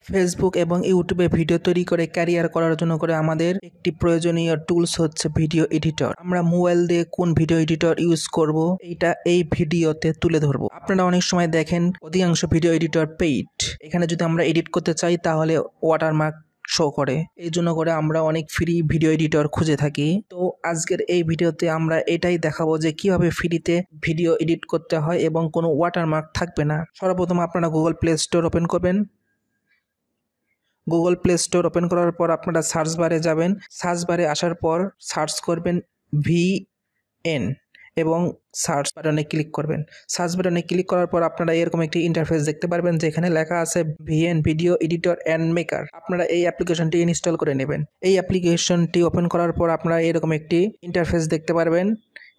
Facebook এবং ইউটিউবে video তৈরি করে ক্যারিয়ার করার জন্য আমাদের একটি প্রয়োজনীয় টুলস হচ্ছে ভিডিও এডিটর। আমরা মোবাইল দিয়ে কোন ভিডিও এডিটর ইউজ করব এইটা এই ভিডিওতে তুলে ধরবো। আপনারা অনেক সময় দেখেন অধিকাংশ ভিডিও এডিটর পেইড। এখানে যদি আমরা এডিট করতে চাই তাহলে ওয়াটারমার্ক শো করে, এই জন্য করে আমরা অনেক ফ্রি ভিডিও এডিটর খুঁজে থাকি। তো আজকের এই ভিডিওতে আমরা এটাই দেখাবো যে কিভাবে ফ্রিতে ভিডিও এডিট করতে হয় এবং কোনো ওয়াটারমার্ক থাকবে না। সর্বপ্রথম আপনারা গুগল প্লে স্টোর ওপেন করবেন। গুগল প্লে স্টোর ওপেন করার পর আপনারা সার্চ বারে যাবেন। সার্চ বারে আসার পর সার্চ করবেন VN এবং সার্চ বাটনে ক্লিক করবেন। সার্চ বাটনে ক্লিক করার পর আপনারা এরকম একটি ইন্টারফেস দেখতে পারবেন যেখানে লেখা আছে VN video editor and maker. আপনারা এই অ্যাপ্লিকেশনটি ইনস্টল করে নেবেন। এই অ্যাপ্লিকেশনটি ওপেন করার পর আপনারা এরকম একটি ইন্টারফেস দেখতে পারবেন।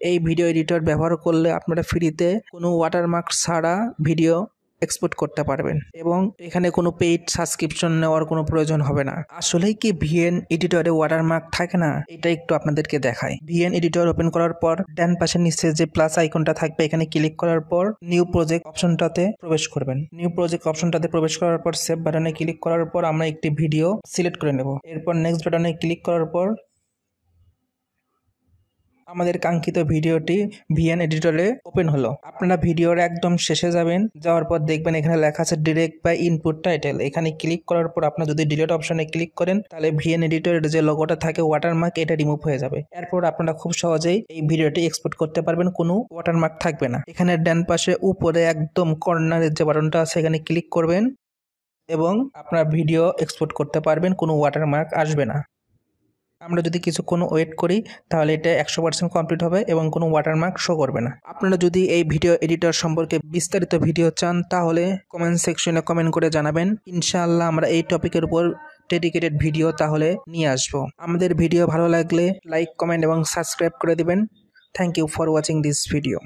এই ভিডিও এডিটর ব্যবহার করলে আপনারা ফ্রিতে কোনো ওয়াটারমার্ক ছাড়া ভিডিও এক্সপোর্ট করতে পারবেন এবং এখানে কোনো পেইড সাবস্ক্রিপশন নেওয়ার কোনো প্রয়োজন হবে না। আসলেই কি ভিএন এডিটরে ওয়াটারমার্ক থাকে না? এটা একটু আপনাদেরকে দেখাই। ভিএন এডিটর ওপেন করার পর ডান পাশের নিচে যে প্লাস আইকনটা থাকবে এখানে ক্লিক করার পর নিউ প্রজেক্ট অপশনটাতে প্রবেশ করবেন। নিউ প্রজেক্ট অপশনটাতে প্রবেশ করার পর সেভ বাটনে ক্লিক করার পর আমরা একটি ভিডিও সিলেক্ট করে নেব। এরপর নেক্সট বাটনে ক্লিক করার পর আমাদের কাঙ্ক্ষিত ভিডিওটি ভিএন এডিটরে ওপেন হলো। আপনারা ভিডিওর একদম শেষে যাবেন, যাওয়ার পর দেখবেন এখানে লেখা আছে ডিরেক্ট বাই ইনপুট টাইটেল। এখানে ক্লিক করার পর আপনারা যদি ডিলিট অপশনে ক্লিক করেন তাহলে ভিএন এডিটরের যে লোগোটা থাকে ওয়াটারমার্ক এটা রিমুভ হয়ে যাবে। এরপর আপনারা খুব সহজেই এই ভিডিওটি এক্সপোর্ট করতে পারবেন, কোনো ওয়াটারমার্ক থাকবে না। এখানে ডান পাশে উপরে একদম কর্নারের যে বাটনটা আছে এখানে ক্লিক করবেন এবং আপনারা ভিডিও এক্সপোর্ট করতে পারবেন, কোনো ওয়াটারমার্ক আসবে না। আমরা যদি কিছুক্ষণ ওয়েট করি তাহলে এটা 100% কমপ্লিট হবে এবং কোনো ওয়াটারমার্ক শো করবে না। আপনারা যদি এই ভিডিও এডিটর সম্পর্কে বিস্তারিত ভিডিও চান তাহলে কমেন্ট সেকশনে কমেন্ট করে জানাবেন। ইনশাআল্লাহ আমরা এই টপিকের উপর ডেডিকেটেড ভিডিও তাহলে নিয়ে আসবো। আমাদের ভিডিও ভালো লাগলে লাইক, কমেন্ট এবং সাবস্ক্রাইব করে দিবেন। Thank you for watching this video.